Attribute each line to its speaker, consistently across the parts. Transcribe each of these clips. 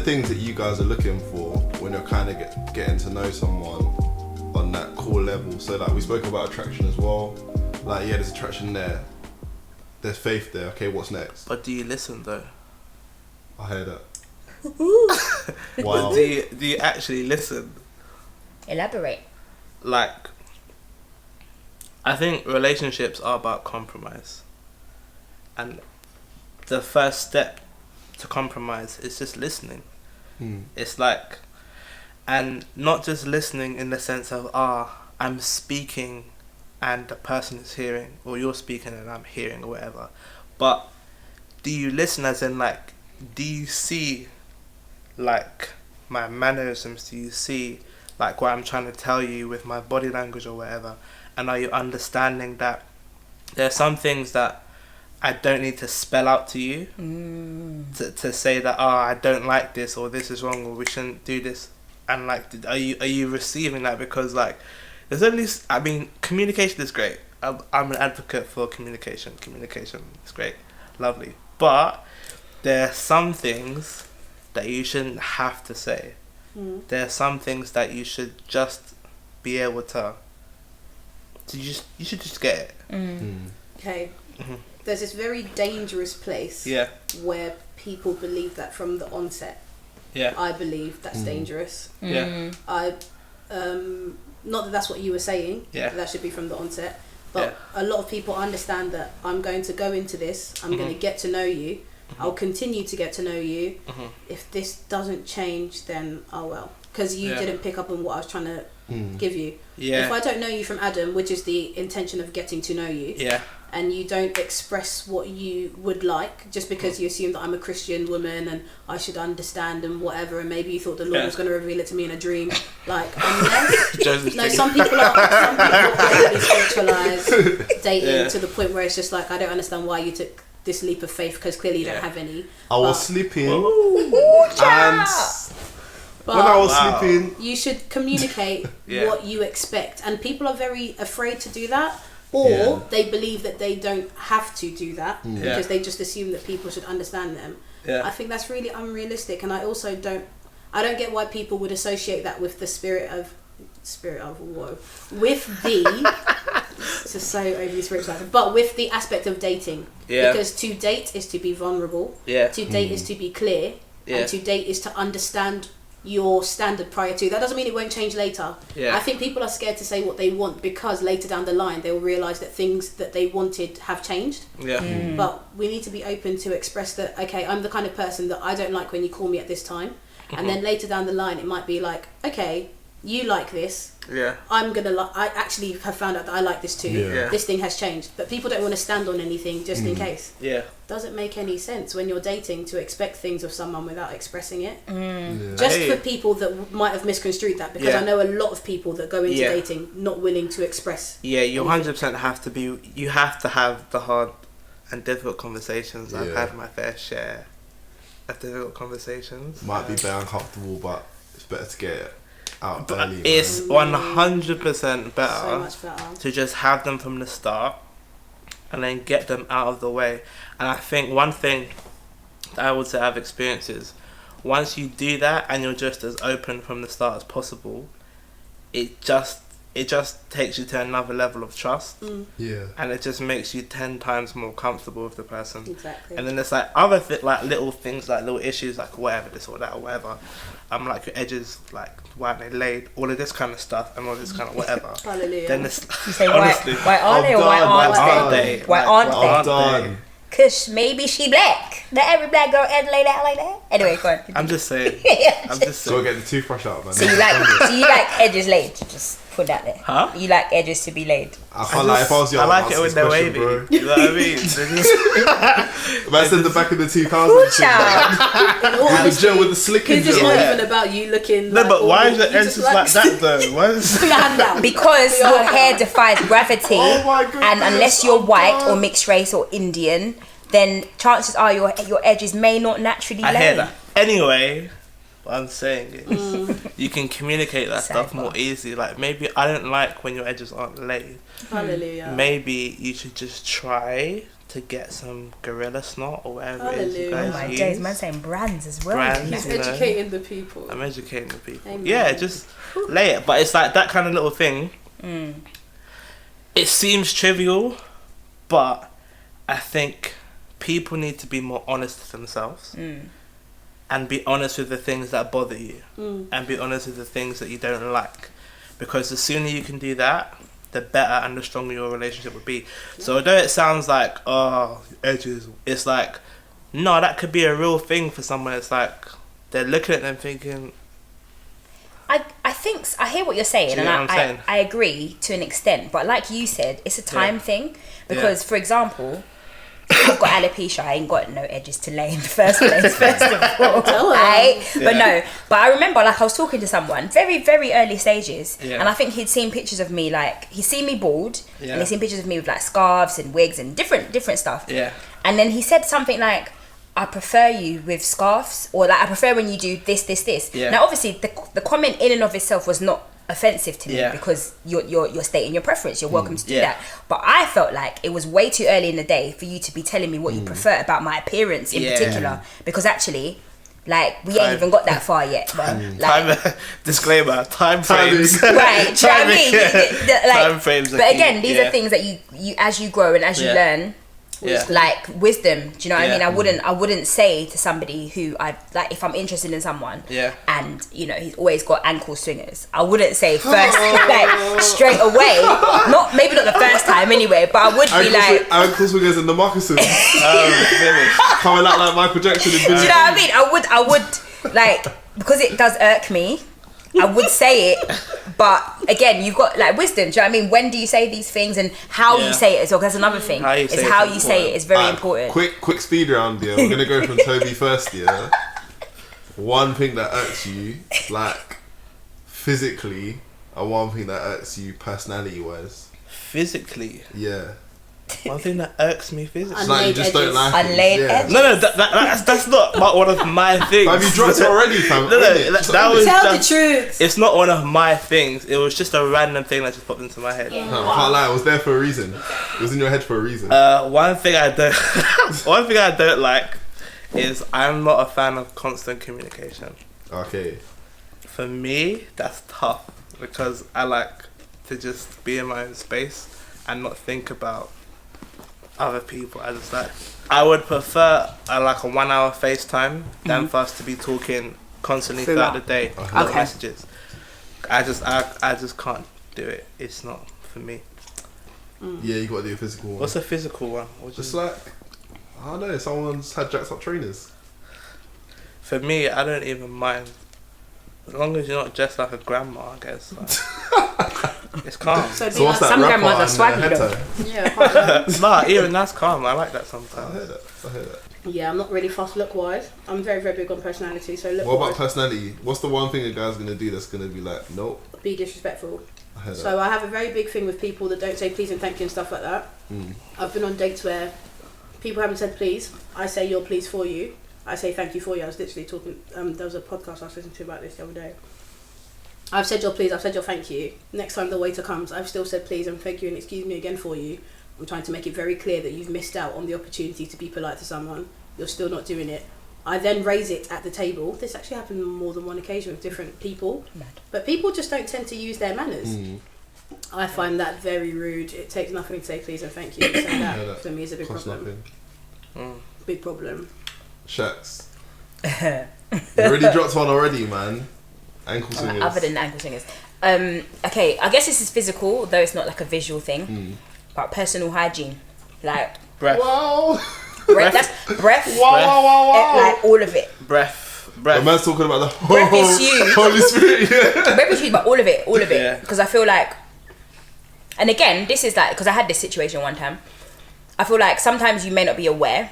Speaker 1: things that you guys are looking for when you're kind of getting to know someone on that core level? So like we spoke about attraction as well. Like yeah, there's attraction there. There's faith there. Okay, what's next?
Speaker 2: But do you listen though?
Speaker 1: I heard that.
Speaker 2: Wow. Do you actually listen?
Speaker 3: Elaborate.
Speaker 2: Like, I think relationships are about compromise. And the first step to compromise is just listening. It's like, and not just listening in the sense of, I'm speaking and the person is hearing, or you're speaking and I'm hearing, or whatever. But do you listen as in, like, do you see, like, my mannerisms? Do you see, like, what I'm trying to tell you with my body language or whatever? And are you understanding that there are some things that I don't need to spell out to you to say that, I don't like this, or this is wrong, or we shouldn't do this? And, like, are you receiving that? Because, like, there's only, I mean, communication is great. I'm an advocate for communication. Communication is great. Lovely. But there are some things that you shouldn't have to say. There are some things that you should just be able to you should just get it.
Speaker 4: Okay. There's this very dangerous place where people believe that from the onset. I believe that's dangerous. Not that that's what you were saying. That should be from the onset. But a lot of people understand that I'm going to go into this. I'm going to get to know you. I'll continue to get to know you. If this doesn't change, then oh well. Because you didn't pick up on what I was trying to give you. If I don't know you from Adam, which is the intention of getting to know you, and you don't express what you would like, just because you assume that I'm a Christian woman and I should understand and whatever, and maybe you thought the Lord was going to reveal it to me in a dream, like, unless some people are really spiritualized dating to the point where it's just like, I don't understand why you took this leap of faith, because clearly you don't have any.
Speaker 1: I was sleeping and when I was sleeping,
Speaker 4: you should communicate what you expect, and people are very afraid to do that, or they believe that they don't have to do that because they just assume that people should understand them. I think that's really unrealistic, and I also don't get why people would associate that with the spirit of with the it's just so overly spiritualized, but with the aspect of dating, because to date is to be vulnerable, to date is to be clear, and to date is to understand your standard prior to. That doesn't mean it won't change later. I think people are scared to say what they want because later down the line they'll realise that things that they wanted have changed. But we need to be open to express that, okay, I'm the kind of person that I don't like when you call me at this time, and then later down the line it might be like, okay, you like this, I'm gonna I actually have found out that I like this too. This thing has changed, but people don't want to stand on anything just in case. Doesn't make any sense when you're dating to expect things of someone without expressing it. Just for people that might have misconstrued that, because I know a lot of people that go into dating not willing to express. You
Speaker 2: 100% have to be. You have to have the hard and difficult conversations. I've had my fair share of difficult conversations.
Speaker 1: Might be very uncomfortable, but it's better to get it out early.
Speaker 2: It's 100% better,
Speaker 4: so much better
Speaker 2: to just have them from the start and then get them out of the way. And I think one thing that I would say I've experienced is, once you do that and you're just as open from the start as possible, it just takes you to another level of trust. And it just makes you 10 times more comfortable with the person. And then there's like other like little things, like little issues, like whatever, this or that or whatever. Like your edges, like why aren't they laid, all of this kind of stuff and all this kind of whatever.
Speaker 4: Hallelujah.
Speaker 2: Then it's
Speaker 3: You say honestly, why aren't they or why aren't they? Why aren't they? Because maybe she black. Not every black girl edge lay out like that. Anyway, go on.
Speaker 2: I'm just saying.
Speaker 1: So get the toothbrush out, man.
Speaker 3: So you like edges laid? Just put that there.
Speaker 2: Huh?
Speaker 3: You like edges to be laid?
Speaker 1: I can't lie, if I was young,
Speaker 2: I like it when they're wavy.
Speaker 1: Bro.
Speaker 2: You know what I mean?
Speaker 1: Man said the back of the 2000s. With the gel, with the slick in
Speaker 4: It's just not even about you looking.
Speaker 2: No,
Speaker 4: like,
Speaker 2: but why is your edges like that though? Why is
Speaker 4: Put your hand down.
Speaker 3: Because your hair defies gravity,
Speaker 1: Oh my goodness.
Speaker 3: and unless you're white or mixed race or Indian, then chances are your edges may not naturally lay.
Speaker 2: I hear that. Anyway, what I'm saying is, you can communicate that stuff more easily. Like, maybe I don't like when your edges aren't laid.
Speaker 4: Hallelujah.
Speaker 2: Maybe you should just try to get some gorilla snot or whatever it is you guys
Speaker 3: use. Oh my
Speaker 2: use.
Speaker 3: days, man saying brands as well.
Speaker 2: Brands,
Speaker 4: He's educating the people.
Speaker 2: I'm educating the people.
Speaker 4: Amen.
Speaker 2: Yeah, just lay it. But it's like that kind of little thing. It seems trivial, but I think people need to be more honest with themselves. And be honest with the things that bother you. And be honest with the things that you don't like. Because the sooner you can do that, the better and the stronger your relationship would be. So although it sounds like, oh, edges, it's like, no, that could be a real thing for someone. It's like, they're looking at them thinking...
Speaker 3: I think, I hear what you're saying, and I agree to an extent. But like you said, it's a time thing. Because, for example... I've got alopecia. I ain't got no edges to lay in the first place. First of all, But I remember, like, I was talking to someone very, very early stages, and I think he'd seen pictures of me. Like, he'd seen me bald, and he'd seen pictures of me with like scarves and wigs and different stuff. Yeah. And then he said something like, "I prefer you with scarves," or like, "I prefer when you do this." Yeah. Now, obviously, the comment in and of itself was not offensive to me because you're stating your preference. You're welcome to do that. But I felt like it was way too early in the day for you to be telling me what you prefer about my appearance in particular, because actually, like, we ain't even got that far yet. But, like,
Speaker 2: disclaimer: time frames.
Speaker 3: Right? Do you know what I mean? Like,
Speaker 2: time frames.
Speaker 3: But again, these are things that you as you grow and as you learn. Like wisdom, do you know what I mean? I wouldn't say to somebody who I like, if I'm interested in someone and you know he's always got ankle swingers, I wouldn't say first like straight away, not the first time anyway, but I would be like
Speaker 1: ankle swingers and the moccasins coming out like Michael Jackson in
Speaker 3: do you know what I mean? I would like, because it does irk me, I would say it, but again, you've got like wisdom. Do you know what I mean? When do you say these things and how you say it as well? That's another thing. How you say it is very important.
Speaker 1: Quick speed round, yeah. We're gonna go from Toby first, yeah. One thing that irks you, like physically, and one thing that irks you personality-wise.
Speaker 2: Physically,
Speaker 1: yeah.
Speaker 2: One thing that irks me physically.
Speaker 1: Like you just don't like
Speaker 3: unlaid edges.
Speaker 2: No, that's not one of my things.
Speaker 1: Have you dropped it already, fam?
Speaker 2: No, that was
Speaker 4: tell the truth.
Speaker 2: It's not one of my things. It was just a random thing that just popped into my head.
Speaker 1: No, I can't lie. It was there for a reason. It was in your head for a reason.
Speaker 2: One thing I don't like is I'm not a fan of constant communication.
Speaker 1: Okay.
Speaker 2: For me, that's tough because I like to just be in my own space and not think about other people. I would prefer a 1 hour FaceTime than for us to be talking constantly throughout the day. Messages. I just can't do it. It's not for me.
Speaker 1: Yeah, you gotta do a physical one.
Speaker 2: What's a physical one?
Speaker 1: Just like, I don't know, someone's had jacked up trainers.
Speaker 2: For me, I don't even mind. As long as you're not dressed like a grandma, I guess. Like, it's calm.
Speaker 3: So what's that? Some grandmas are swaggy though.
Speaker 4: Yeah.
Speaker 2: Nah, even that's calm. I like that sometimes.
Speaker 1: I hear that.
Speaker 4: Yeah, I'm not really fast look-wise. I'm very, very big on personality. So look.
Speaker 1: What about personality? What's the one thing a guy's gonna do that's gonna be like, nope?
Speaker 4: Be disrespectful.
Speaker 1: I heard that.
Speaker 4: So I have a very big thing with people that don't say please and thank you and stuff like that. I've been on dates where people haven't said please. I say your please for you. I say thank you for you. I was literally talking. There was a podcast I was listening to about this the other day. I've said your please. I've said your thank you. Next time the waiter comes, I've still said please and thank you and excuse me again for you. I'm trying to make it very clear that you've missed out on the opportunity to be polite to someone. You're still not doing it. I then raise it at the table. This actually happened on more than one occasion with different people. But people just don't tend to use their manners. I find that very rude. It takes nothing to say please and thank you. So that for me is a big problem. Big problem.
Speaker 1: Shaqs. You already dropped one already, man. Ankle swingers.
Speaker 3: Other than ankle swingers. Okay, I guess this is physical, though it's not like a visual thing. But personal hygiene. Like
Speaker 2: breath.
Speaker 1: Wow.
Speaker 3: Breath. That's breath.
Speaker 1: Wow.
Speaker 3: Like all of it.
Speaker 2: Breath.
Speaker 1: The man's talking about the
Speaker 3: breath is huge.
Speaker 1: Holy Spirit, yeah.
Speaker 3: Breath is huge, but all of it. Because I feel like, and again, this is like, because I had this situation one time. I feel like sometimes you may not be aware.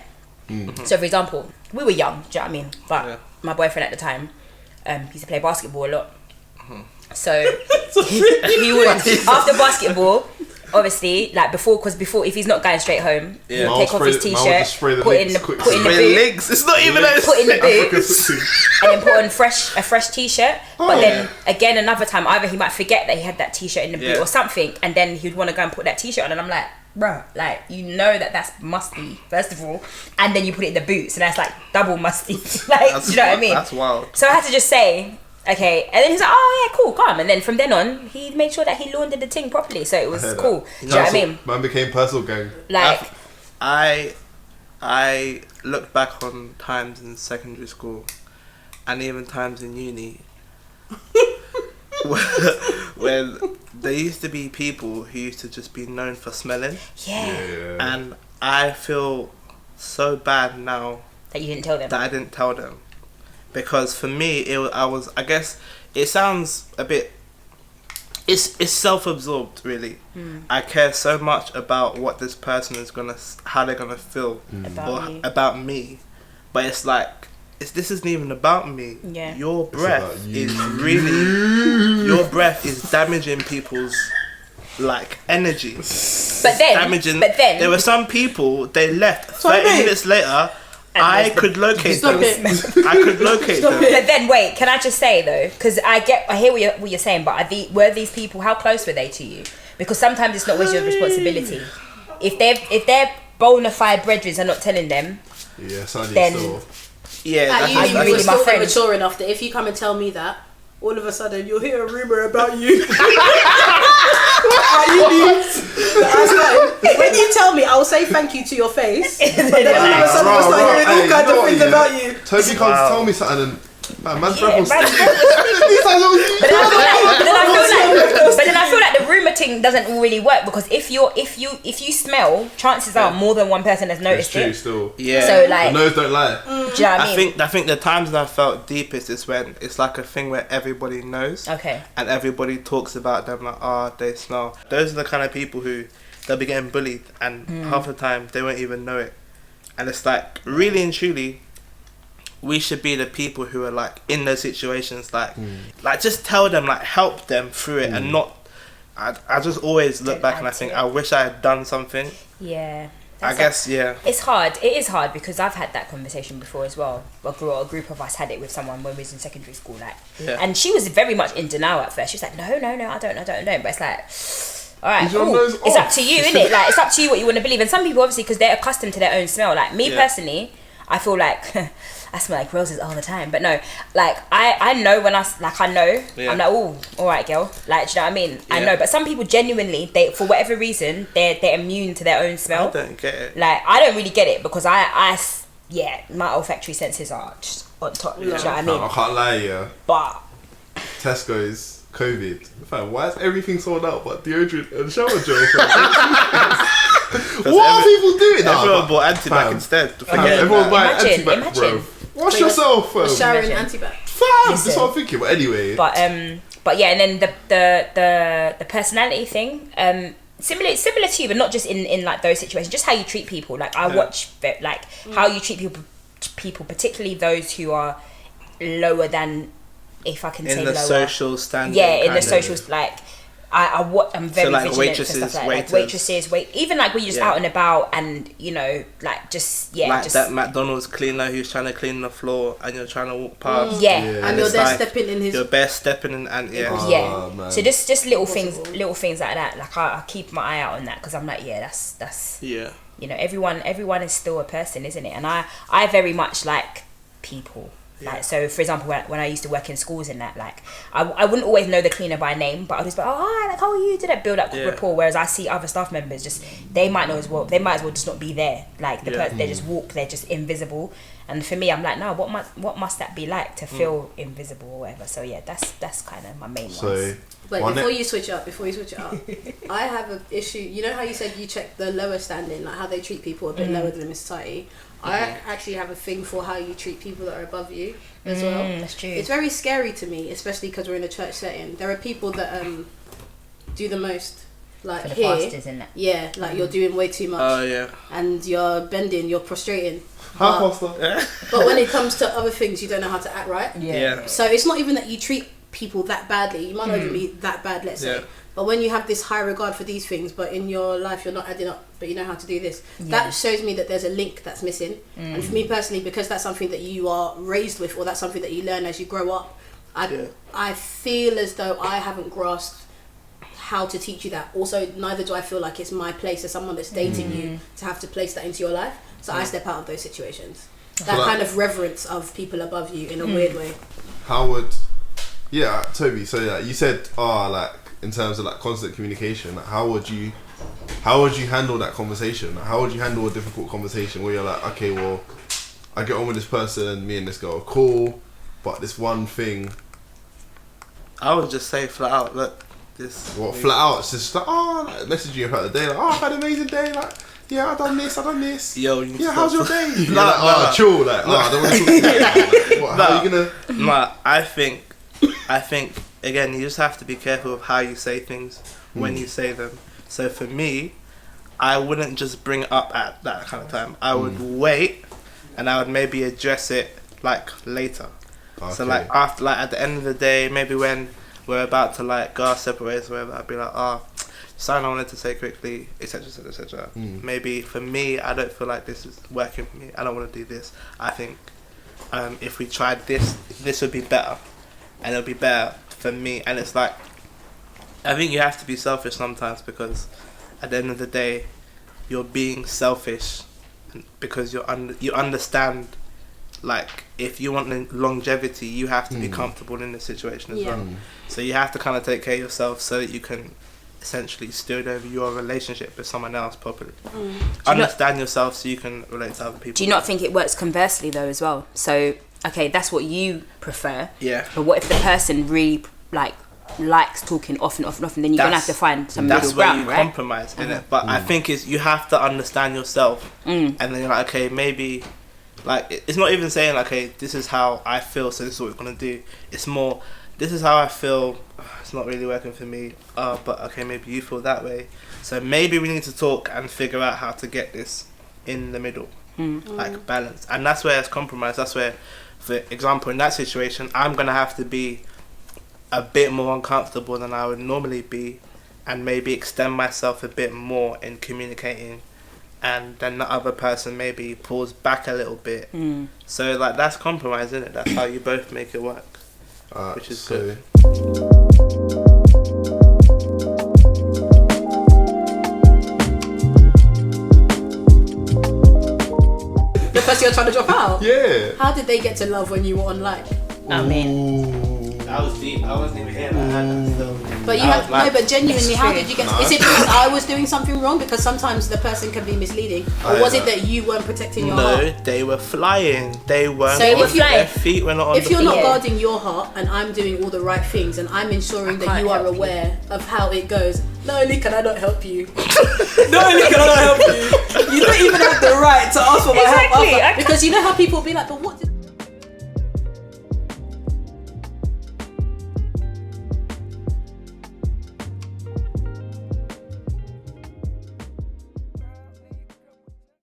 Speaker 3: So for example, we were young, do you know what I mean? But my boyfriend at the time, he used to play basketball a lot. So he would, after basketball, obviously, like before, if he's not going straight home, he would take off his t-shirt, put in the boot.
Speaker 2: It's not even
Speaker 3: put in the boots, and then put on a fresh t-shirt. But then again, another time, either he might forget that he had that t-shirt in the boot or something, and then he'd want to go and put that t-shirt on, and I'm like, bruh, like, you know that's musty, first of all, and then you put it in the boot, so that's like double musty. Like, do you know what I mean?
Speaker 2: That's wild.
Speaker 3: So I had to just say, okay, and then he's like, oh yeah, cool, calm. And then from then on, he made sure that he laundered the thing properly, so it was cool. Do you know what I mean?
Speaker 1: Man became personal gang.
Speaker 3: Like,
Speaker 2: I look back on times in secondary school and even times in uni when there used to be people who used to just be known for smelling.
Speaker 3: yeah.
Speaker 2: And I feel so bad now
Speaker 3: That you didn't tell them.
Speaker 2: that I didn't tell them, because for me I guess it sounds a bit, it's self-absorbed really. I care so much about what this person is how they're gonna feel about me, but it's like, this isn't even about me.
Speaker 3: Yeah.
Speaker 2: Your breath your breath is damaging people's like energy.
Speaker 3: But then
Speaker 2: there were some people, they left 30 minutes later. I could locate them. I could locate them.
Speaker 3: But then wait, can I just say though, because I hear what you're saying, but were these people, how close were they to you? Because sometimes it's not always your responsibility. If they're bona fide brethren are not telling them, then
Speaker 2: yeah,
Speaker 4: you really my friend. Mature enough that if you come and tell me that, all of a sudden you'll hear a rumour about you. When you tell me, I'll say thank you to your face, but then all of a sudden I'll start hearing all kinds of things about you.
Speaker 1: Toby comes to tell me something and man's breath was
Speaker 3: but then I feel like the rumour thing doesn't really work, because if you smell, chances are more than one person has noticed it.
Speaker 1: Still.
Speaker 2: Yeah.
Speaker 3: So like,
Speaker 1: the nose don't lie.
Speaker 3: Do you know what I mean?
Speaker 2: I think the times that I felt deepest is when it's like a thing where everybody knows.
Speaker 3: Okay.
Speaker 2: And everybody talks about them like, they smell. Those are the kind of people who they'll be getting bullied, and half the time they won't even know it. And it's like, really and truly, we should be the people who are like in those situations, like just tell them, like help them through it, and not. I just always look back and I think I wish I had done something.
Speaker 3: Yeah.
Speaker 2: I guess
Speaker 3: it's hard. It is hard, because I've had that conversation before as well. A group of us had it with someone when we was in secondary school, like, and she was very much in denial at first. She was like, no, I don't know. But it's like, all right, it's up to you, isn't it? Like, it's up to you what you want to believe. And some people, obviously, because they're accustomed to their own smell. Like me personally, I feel like I smell like roses all the time. But no, like I know when I'm like, oh, all right, girl. Like, do you know what I mean? I know. But some people genuinely, they, for whatever reason, they're immune to their own smell.
Speaker 2: I don't get it.
Speaker 3: Like, I don't really get it, because my olfactory senses are just on top. Do you know what I mean?
Speaker 1: I can't lie, yeah.
Speaker 3: But
Speaker 1: Tesco's COVID. In fact, why is everything sold out but deodorant and shower gel? What are people doing?
Speaker 2: Everyone bought antibac instead.
Speaker 1: Everyone's buying antibac, bro. Wash yourself, fam.
Speaker 4: Showering antibac.
Speaker 1: Fam, that's what I'm thinking. But anyway.
Speaker 3: But yeah, and then the personality thing, similar to you, but not just in like those situations. Just how you treat people. Like, I watch like how you treat people, particularly those who are lower than, if I can say lower. In the social standard. Yeah, in the social, like, I'm very vigilant
Speaker 2: waitresses,
Speaker 3: for stuff like waitresses, even like when you're just out and about, and you know, like just
Speaker 2: that McDonald's cleaner who's trying to clean the floor and you're trying to walk past,
Speaker 4: and you're there stepping in his.
Speaker 2: You're there stepping in, and
Speaker 1: man.
Speaker 3: So just little things like that. Like I keep my eye out on that, because I'm like, that's you know, everyone is still a person, isn't it? And I very much like people. Like, so for example, when I used to work in schools and that, like I wouldn't always know the cleaner by name, but I'd just be, oh hi, like how are you? Did that build up rapport? Whereas I see other staff members, just they might as well just not be there. Like they just walk, they're just invisible. And for me, I'm like, no, what must that be like to feel invisible or whatever? So yeah, that's kind of my main ones.
Speaker 4: But before you switch it up, I have an issue. You know how you said you check the lower standing, like how they treat people a bit lower than in society. I actually have a thing for how you treat people that are above you as well.
Speaker 3: That's true.
Speaker 4: It's very scary to me, especially because we're in a church setting. There are people that do the most, like
Speaker 3: for the
Speaker 4: here.
Speaker 3: pastors, isn't it?
Speaker 4: Yeah, like you're doing way too much.
Speaker 2: Oh yeah.
Speaker 4: And you're bending, you're prostrating.
Speaker 1: Pastor.
Speaker 4: But when it comes to other things, you don't know how to act right.
Speaker 3: Yeah.
Speaker 4: So it's not even that you treat people that badly. You might not even be that bad, let's say. But when you have this high regard for these things, but in your life you're not adding up, but you know how to do this, that shows me that there's a link that's missing. And for me personally, because that's something that you are raised with, or that's something that you learn as you grow up, I feel as though I haven't grasped how to teach you that. Also, neither do I feel like it's my place as someone that's dating you to have to place that into your life. So I step out of those situations. That kind of reverence of people above you in a weird way.
Speaker 1: How would, Toby, so you said, like, in terms of like constant communication, like, how would you handle that conversation? Like, how would you handle a difficult conversation where you're like, okay, well, I get on with this person, me and this girl are cool, but this one thing...
Speaker 2: I would just say flat out, look, this...
Speaker 1: What, flat out? It's just like, like, message you about the day, like, I've had an amazing day, like, yeah, I've done this.
Speaker 2: Yo,
Speaker 1: how's your day? You're like, chill, like, I don't want to talk to you. Like, what, how are you gonna...
Speaker 2: Nah, I think, again, you just have to be careful of how you say things when you say them. So for me, I wouldn't just bring it up at that kind of time. I would wait, and I would maybe address it like later. Okay. So like after, like at the end of the day, maybe when we're about to like go our separate ways or whatever, I'd be like, something I wanted to say quickly, etc, etc, etc. Maybe for me, I don't feel like this is working for me. I don't want to do this. I think if we tried this would be better, and it'll be better for me. And it's like, I think you have to be selfish sometimes, because at the end of the day, you're being selfish because you understand, like, if you want longevity, you have to be comfortable in the situation as well. So you have to kind of take care of yourself so that you can essentially steward over your relationship with someone else properly. Understand yourself so you can relate to other people.
Speaker 3: Do you not think it works conversely though as well? So, okay, that's what you prefer.
Speaker 2: Yeah.
Speaker 3: But what if the person really likes talking off and then you're gonna have to find some middle ground, right? That's where you
Speaker 2: compromise, innit? But I think you have to understand yourself, and then you're like, okay, maybe, like, it's not even saying like, okay, this is how I feel, so this is what we're gonna do. It's more, this is how I feel, it's not really working for me, but okay, maybe you feel that way, so maybe we need to talk and figure out how to get this in the middle, like balance. And that's where it's compromise. That's where, for example, in that situation, I'm gonna have to be a bit more uncomfortable than I would normally be, and maybe extend myself a bit more in communicating, and then the other person maybe pulls back a little bit. So like, that's compromise, isn't it? That's how you both make it work, which is good.
Speaker 4: The person you're trying to drop out?
Speaker 1: Yeah.
Speaker 4: How did they get to love when you were online?
Speaker 3: I mean,
Speaker 2: that was deep. I wasn't even here.
Speaker 4: But but genuinely, how did you get? Is it because I was doing something wrong? Because sometimes the person can be misleading, or was it that you weren't protecting your heart?
Speaker 2: No, they were flying. They weren't.
Speaker 4: So if
Speaker 2: their feet were not on.
Speaker 4: If you're not guarding your heart, and I'm doing all the right things, and I'm ensuring that you are aware of how it goes, not only can I not help you, not only can I not help you, you don't even have the right to ask for my help. Because you know how people be like, but what?